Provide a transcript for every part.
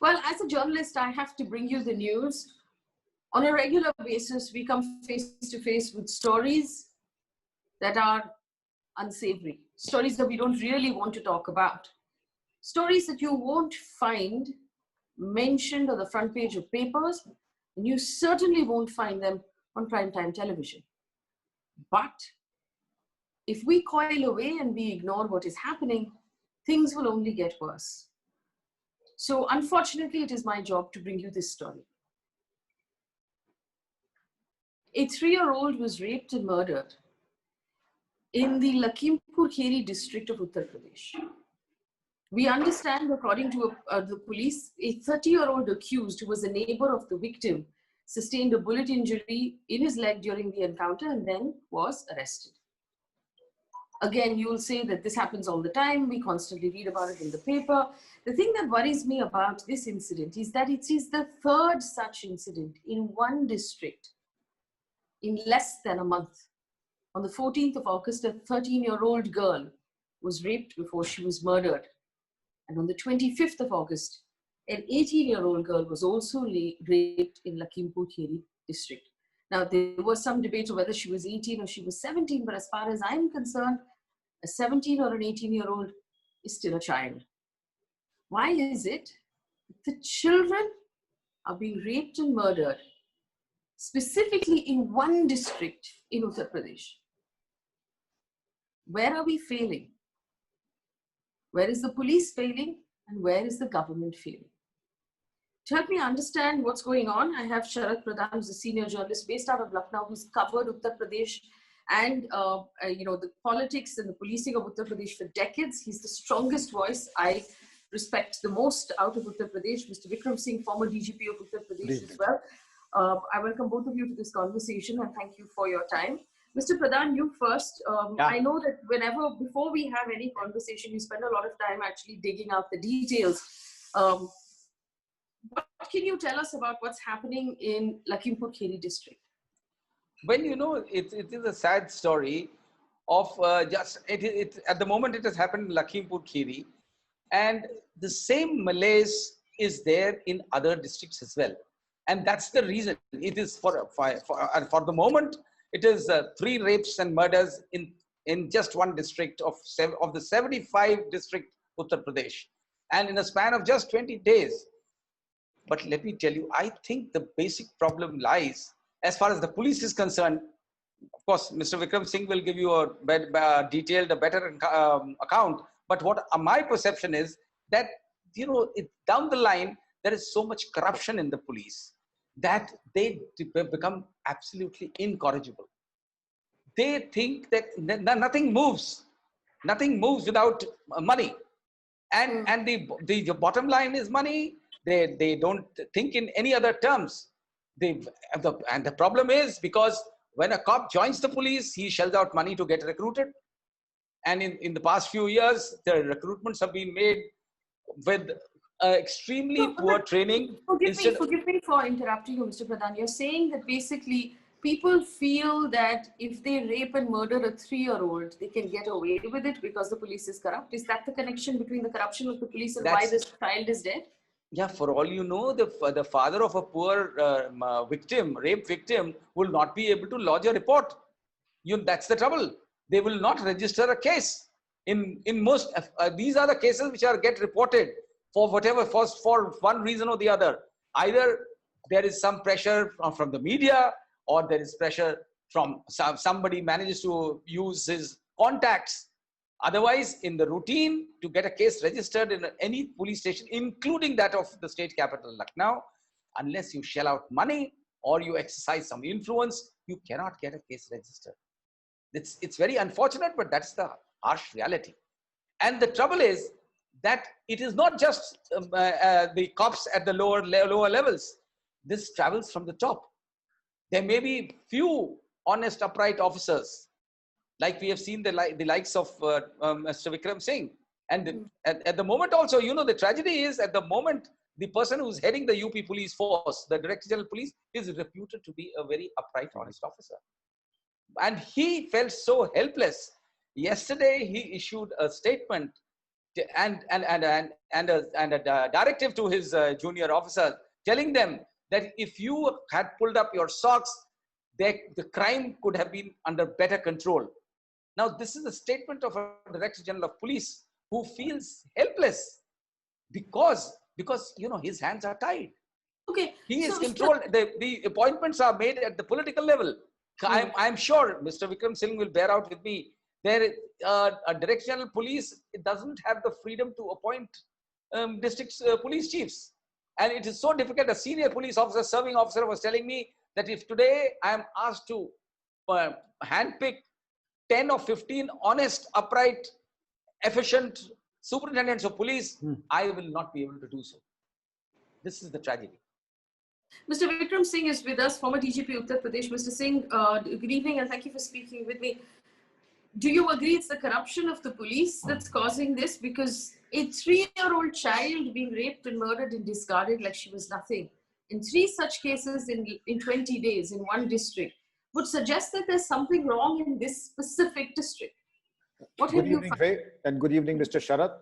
Well, as a journalist, I have to bring you the news. On a regular basis, we come face to face with stories that are unsavory, stories that we don't really want to talk about, stories that you won't find mentioned on the front page of papers, and you certainly won't find them on primetime television. But if we coil away and we ignore what is happening, things will only get worse. So unfortunately, it is my job to bring you this story. A 3-year-old was raped and murdered in the Lakhimpur Kheri district of Uttar Pradesh. We understand, according to the police, a 30-year-old accused who was a neighbor of the victim sustained a bullet injury in his leg during the encounter and then was arrested. Again, you will say that this happens all the time. We constantly read about it in the paper. The thing that worries me about this incident is that it is the third such incident in one district in less than a month. On the 14th of August, a 13-year-old girl was raped before she was murdered. And on the 25th of August, an 18-year-old girl was also raped in Lakhimpur Kheri district. Now, there was some debate on whether she was 18 or she was 17, but as far as I'm concerned, a 17 or an 18-year-old is still a child. Why is it that the children are being raped and murdered, specifically in one district in Uttar Pradesh? Where are we failing? Where is the police failing? And where is the government failing? To help me understand what's going on, I have Sharat Pradhan, who's a senior journalist based out of Lucknow, who's covered Uttar Pradesh and the politics and the policing of Uttar Pradesh for decades. He's the strongest voice I respect the most out of Uttar Pradesh. Mr. Vikram Singh, former DGP of Uttar Pradesh as well. I welcome both of you to this conversation and thank you for your time. Mr. Pradhan, you first. I know that before we have any conversation, you spend a lot of time actually digging out the details. What can you tell us about what's happening in Lakhimpur Kheri district? Well, it is a sad story of at the moment it has happened in Lakhimpur Kheri, and the same malaise is there in other districts as well. And that's the reason it is for the moment, it is 3 rapes and murders in just one district of the 75 district Uttar Pradesh, and in a span of just 20 days. But let me tell you, I think the basic problem lies, as far as the police is concerned. Of course, Mr. Vikram Singh will give you a better account. But what my perception is that, down the line, there is so much corruption in the police that they become absolutely incorrigible. They think that nothing moves without money. And the bottom line is money. They don't think in any other terms. And the problem is because when a cop joins the police, he shells out money to get recruited. And in the past few years, the recruitments have been made with extremely poor training. Forgive me for interrupting you, Mr. Pradhan. You're saying that basically people feel that if they rape and murder a 3-year-old, they can get away with it because the police is corrupt. Is that the connection between the corruption of the police and why this child is dead? Yeah, for all you know, the father of a poor rape victim, will not be able to lodge a report. That's the trouble. They will not register a case. In most, these are the cases which get reported for one reason or the other. Either there is some pressure from the media, or there is pressure from somebody manages to use his contacts. Otherwise, in the routine, to get a case registered in any police station, including that of the state capital, Lucknow, unless you shell out money or you exercise some influence, you cannot get a case registered. It's very unfortunate, but that's the harsh reality. And the trouble is that it is not just the cops at the lower levels. This travels from the top. There may be few honest, upright officers, like we have seen the likes of Mr. Vikram Singh. And at the moment also, the tragedy is at the moment, the person who's heading the UP police force, the Director General Police, is reputed to be a very upright, honest officer. And he felt so helpless. Yesterday, he issued a statement and a directive to his junior officers, telling them that if you had pulled up your socks, the crime could have been under better control. Now, this is a statement of a Director General of Police who feels helpless because his hands are tied. Okay. He is So, controlled. The appointments are made at the political level. I'm sure Mr. Vikram Singh will bear out with me. There, a Director General Police doesn't have the freedom to appoint district police chiefs. And it is so difficult. A senior police officer, serving officer was telling me that if today I am asked to handpick 10 or 15 honest, upright, efficient superintendents of police, I will not be able to do so. This is the tragedy. Mr. Vikram Singh is with us, former DGP Uttar Pradesh. Mr. Singh, good evening and thank you for speaking with me. Do you agree it's the corruption of the police that's causing this? Because a 3-year-old child being raped and murdered and discarded like she was nothing, in 3 such cases in 20 days in one district, would suggest that there's something wrong in this specific district. What Good evening, Faye, and good evening, Mr. Sharat.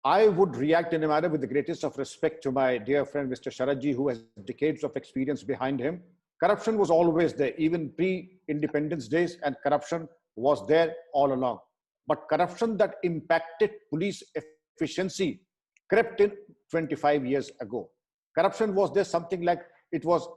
I would react in a manner with the greatest of respect to my dear friend, Mr. Sharatji, who has decades of experience behind him. Corruption was always there, even pre-independence days, and corruption was there all along. But corruption that impacted police efficiency crept in 25 years ago. Corruption was there, something like it was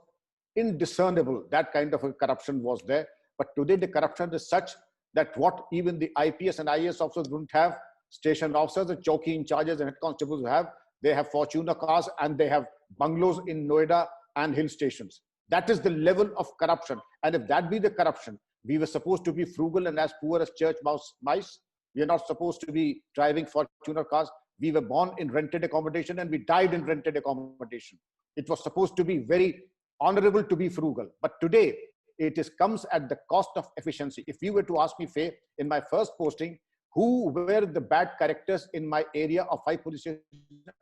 indiscernible. That kind of a corruption was there. But today the corruption is such that what even the IPS and IAS officers don't have, station officers and chowki in charges and head constables have, they have Fortuner cars and they have bungalows in Noida and hill stations. That is the level of corruption. And if that be the corruption, we were supposed to be frugal and as poor as church mice. We are not supposed to be driving Fortuner cars. We were born in rented accommodation and we died in rented accommodation. It was supposed to be very honorable to be frugal. But today, comes at the cost of efficiency. If you were to ask me, Faye, in my first posting, who were the bad characters in my area of 5 police stations,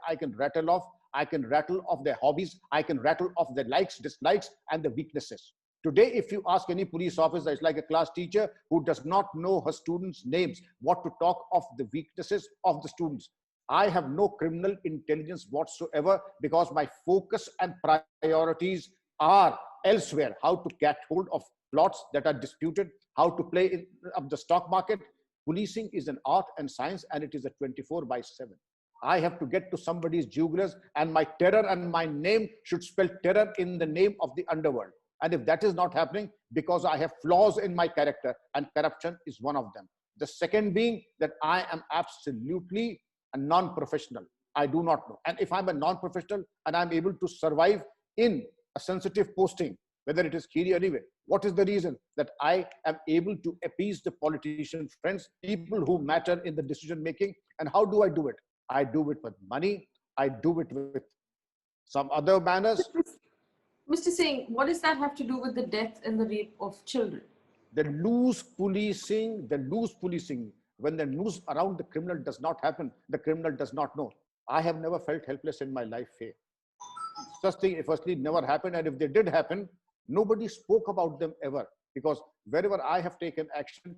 I can rattle off their hobbies, I can rattle off their likes, dislikes, and the weaknesses. Today, if you ask any police officer, it's like a class teacher who does not know her students' names, what to talk of the weaknesses of the students. I have no criminal intelligence whatsoever because my focus and priorities are elsewhere. How to get hold of plots that are disputed, how to play in the stock market. Policing is an art and science, and it is a 24/7. I have to get to somebody's jugulars, and my terror and my name should spell terror in the name of the underworld. And if that is not happening, because I have flaws in my character, and corruption is one of them. The second being that I am absolutely a non-professional. I do not know. And if I'm a non-professional and I'm able to survive in a sensitive posting, whether it is Kheri or anywhere, what is the reason that I am able to appease the politician friends, people who matter in the decision making? And how do I do it? I do it with money. I do it with some other manners. Mr. Singh, what does that have to do with the death and the rape of children? The loose policing, when the noose around the criminal does not happen, the criminal does not know. I have never felt helpless in my life, Faye. Such thing, firstly, never happened. And if they did happen, nobody spoke about them ever. Because wherever I have taken action,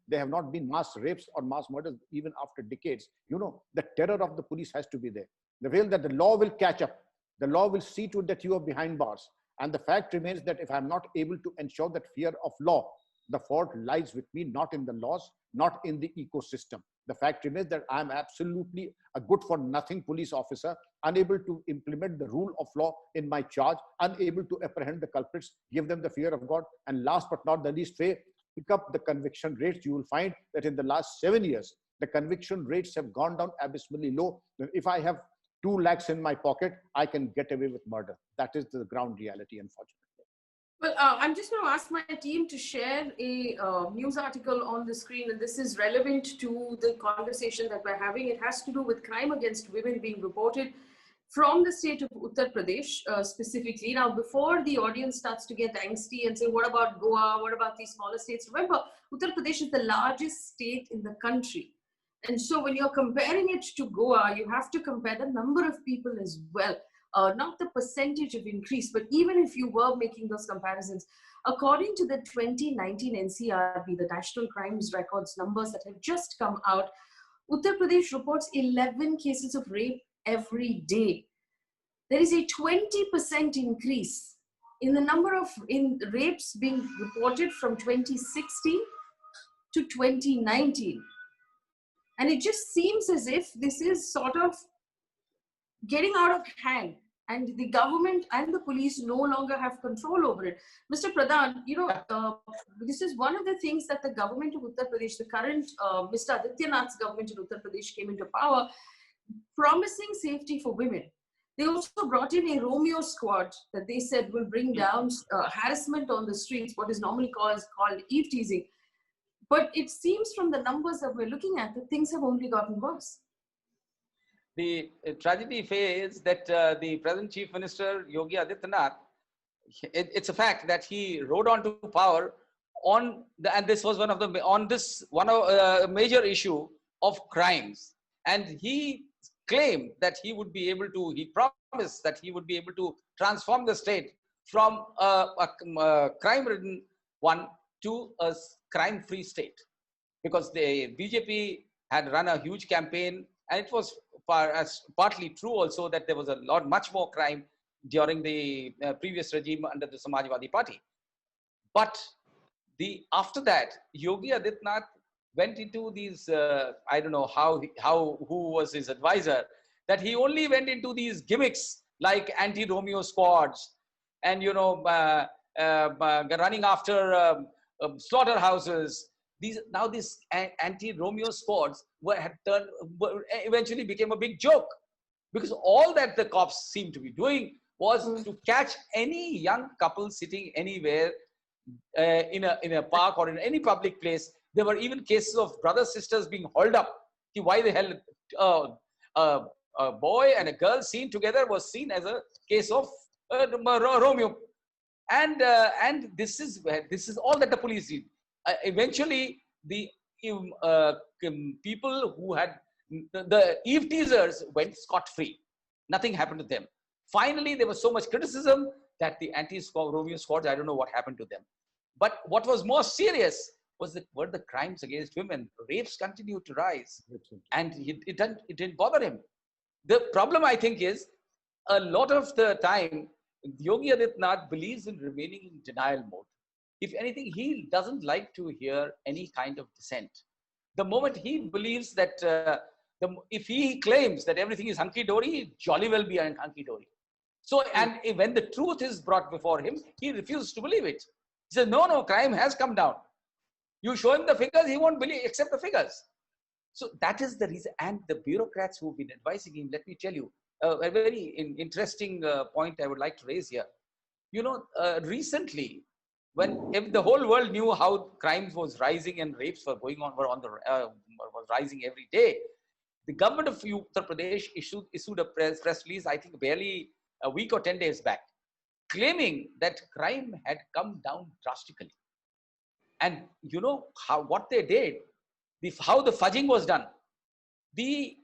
there have not been mass rapes or mass murders even after decades. You know, the terror of the police has to be there. The way that the law will catch up. The law will see to it that you are behind bars. And the fact remains that if I'm not able to ensure that fear of law, the fault lies with me, not in the laws, not in the ecosystem. The fact remains that I'm absolutely a good-for-nothing police officer, unable to implement the rule of law in my charge, unable to apprehend the culprits, give them the fear of God. And last but not the least, Faye, pick up the conviction rates. You will find that in the last 7 years, the conviction rates have gone down abysmally low. If I have 2 lakhs in my pocket, I can get away with murder. That is the ground reality, unfortunately. Well, I'm just going to ask my team to share a news article on the screen, and this is relevant to the conversation that we're having. It has to do with crime against women being reported from the state of Uttar Pradesh specifically. Now, before the audience starts to get angsty and say, what about Goa? What about these smaller states? Remember, Uttar Pradesh is the largest state in the country. And so when you're comparing it to Goa, you have to compare the number of people as well. Not the percentage of increase, but even if you were making those comparisons, according to the 2019 NCRB, the National Crimes Records numbers that have just come out, Uttar Pradesh reports 11 cases of rape every day. There is a 20% increase in the number of rapes being reported from 2016 to 2019. And it just seems as if this is sort of getting out of hand, and the government and the police no longer have control over it. Mr. Pradhan, this is one of the things that the government of Uttar Pradesh, the current Mr. Adityanath's government in Uttar Pradesh came into power, promising safety for women. They also brought in a Romeo squad that they said will bring down harassment on the streets, what is normally called eve teasing. But it seems from the numbers that we're looking at that things have only gotten worse. The tragedy, Faye, is that the present Chief Minister, Yogi Adityanath, it's a fact that he rode on to power on and this was a major issue of crimes. And he claimed that he promised that he would be able to transform the state from a crime-ridden one to a crime-free state. Because the BJP had run a huge campaign, and it was partly true also that there was much more crime during the previous regime under the Samajwadi Party. But after that, Yogi Adityanath went into these, I don't know who was his advisor, that he only went into these gimmicks like anti-Romeo squads and, running after slaughterhouses. These anti-Romeo squads eventually became a big joke, because all that the cops seemed to be doing was to catch any young couple sitting anywhere in a park or in any public place. There were even cases of brothers, sisters being hauled up. Why the hell a boy and a girl seen together was seen as a case of Romeo, and this is all that the police did. Eventually, the people who had the eve teasers went scot-free. Nothing happened to them. Finally, there was so much criticism that the anti-Romeo squads, I don't know what happened to them. But what was more serious were the crimes against women. Rapes continued to rise, and it didn't bother him. The problem, I think, is a lot of the time, Yogi Adityanath believes in remaining in denial mode. If anything, he doesn't like to hear any kind of dissent. The moment he believes that, if he claims that everything is hunky-dory, jolly well be hunky-dory. So, and when the truth is brought before him, he refuses to believe it. He says, no, crime has come down. You show him the figures, he won't accept the figures. So that is the reason. And the bureaucrats who've been advising him, let me tell you, a very interesting point I would like to raise here. Recently, when the whole world knew how crimes was rising and rapes were was rising every day, the government of Uttar Pradesh issued a press release, I think barely a week or 10 days back, claiming that crime had come down drastically. And what they did, how the fudging was done, the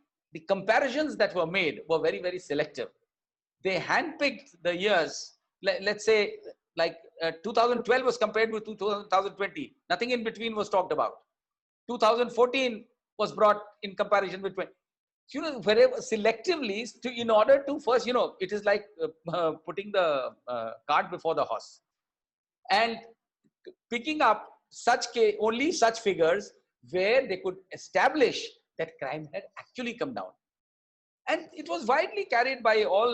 comparisons that were made were very, very selective. They handpicked the years, let's say, like 2012 was compared with 2020. Nothing in between was talked about. 2014 was brought in comparison with 20. Wherever selectively, in order to first, it is like putting the cart before the horse, and picking up only such figures where they could establish that crime had actually come down. And it was widely carried by all,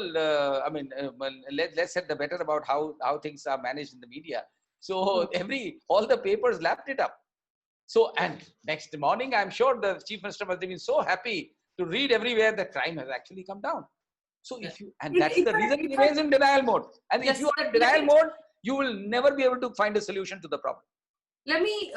let's say the better about how things are managed in the media. So all the papers lapped it up. So, and next morning, I'm sure the Chief Minister must have been so happy to read everywhere that crime has actually come down. So that's the reason he remains in denial mode. And if you are in denial mode, you will never be able to find a solution to the problem. Let me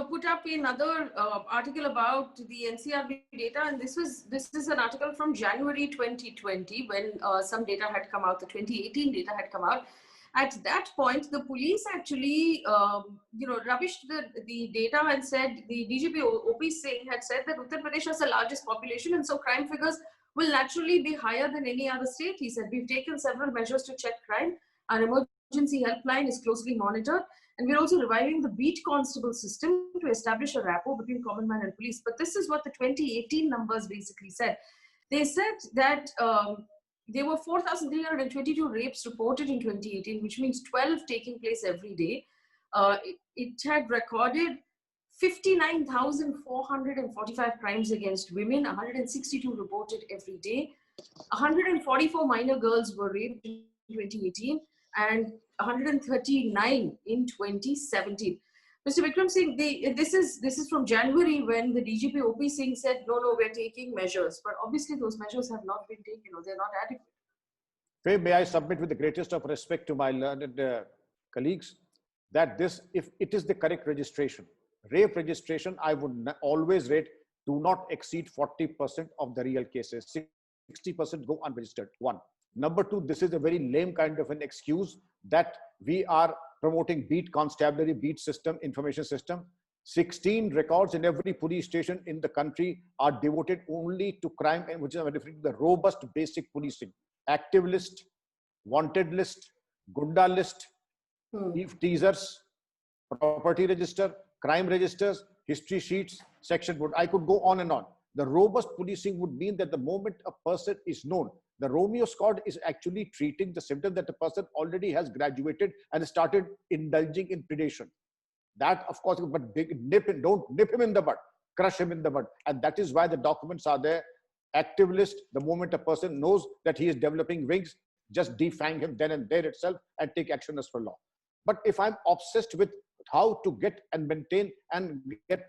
put up another article about the NCRB data, and this is an article from January 2020 when some data had come out, the 2018 data had come out. At that point, the police actually, rubbished the data and said, the DGP OP Singh had said that Uttar Pradesh has the largest population, and so crime figures will naturally be higher than any other state. He said, we've taken several measures to check crime. Our emergency helpline is closely monitored. And we're also reviving the beat constable system to establish a rapport between common man and police. But this is what the 2018 numbers basically said. They said that there were 4,322 rapes reported in 2018, which means 12 taking place every day. It had recorded 59,445 crimes against women, 162 reported every day. 144 minor girls were raped in 2018 and 139 in 2017. Mr. Vikram Singh, this is from January when the DGP OP Singh said, no, we're taking measures. But obviously those measures have not been taken, or they're not adequate. Faye, may I submit with the greatest of respect to my learned colleagues that this, if it is the correct registration, rape registration, I would always rate do not exceed 40% of the real cases. 60% go unregistered. One. Number two, this is a very lame kind of an excuse that we are promoting beat constabulary, beat system, information system. 16 records in every police station in the country are devoted only to crime, and which is referring to the robust basic policing. Active list, wanted list, gunda list, teasers, property register, crime registers, history sheets, section board. I could go on and on. The robust policing would mean that the moment a person is known, the Romeo squad is actually treating the symptom that the person already has graduated and started indulging in predation. That, of course, but don't nip him in the bud, crush him in the bud. And that is why the documents are there. Active list, the moment a person knows that he is developing wings, just defang him then and there itself and take action as per law. But if I'm obsessed with how to get and maintain and get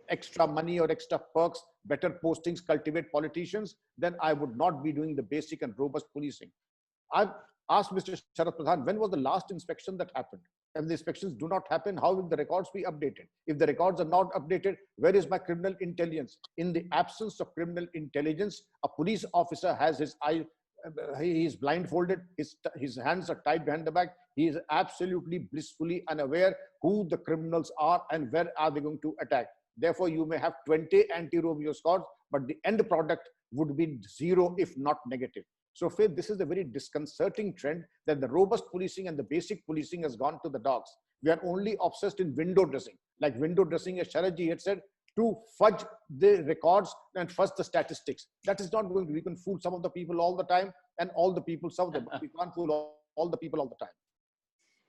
extra money or extra perks, better postings, cultivate politicians, then I would not be doing the basic and robust policing. I've asked Mr. Sharat Pradhan, when was the last inspection that happened? If the inspections do not happen, how will the records be updated? If the records are not updated, where is my criminal intelligence? In the absence of criminal intelligence, a police officer has his eye, he is blindfolded, his hands are tied behind the back. He is absolutely blissfully unaware who the criminals are and where are they going to attack. Therefore, you may have 20 anti-Romeo squads, but the end product would be zero if not negative. So, Faye, this is a very disconcerting trend that the robust policing and the basic policing has gone to the dogs. We are only obsessed in window dressing, like window dressing, as Sharat had said, to fudge the records and fudge the statistics. That is not going to, we can fool some of the people all the time and all the people some of them. We can't fool all the people all the time.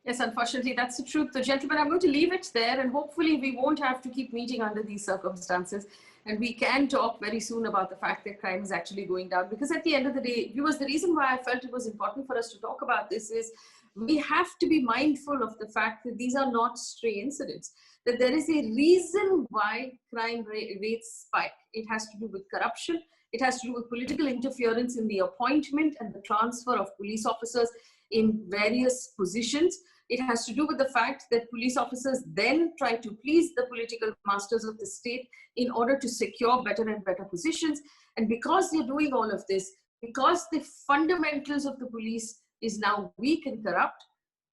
Yes, unfortunately, that's the truth. So, gentlemen, I'm going to leave it there, and hopefully we won't have to keep meeting under these circumstances. And we can talk very soon about the fact that crime is actually going down. Because at the end of the day, viewers, the reason why I felt it was important for us to talk about this is we have to be mindful of the fact that these are not stray incidents, that there is a reason why crime rates spike. It has to do with corruption. It has to do with political interference in the appointment and the transfer of police officers in various positions. It has to do with the fact that police officers then try to please the political masters of the state in order to secure better and better positions. And because they're doing all of this, because the fundamentals of the police is now weak and corrupt,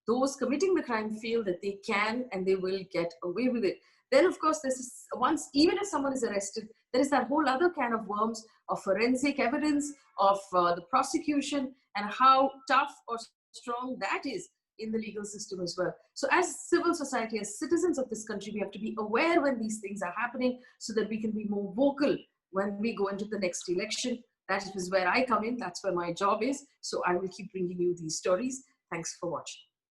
those committing the crime feel that they can and they will get away with it. Then, of course, even if someone is arrested, there is that whole other can of worms of forensic evidence, of the prosecution, and how tough or strong that is in the legal system as well. So as civil society, as citizens of this country, we have to be aware when these things are happening so that we can be more vocal when we go into the next election. That is where I come in. That's where my job is. So I will keep bringing you these stories. Thanks for watching.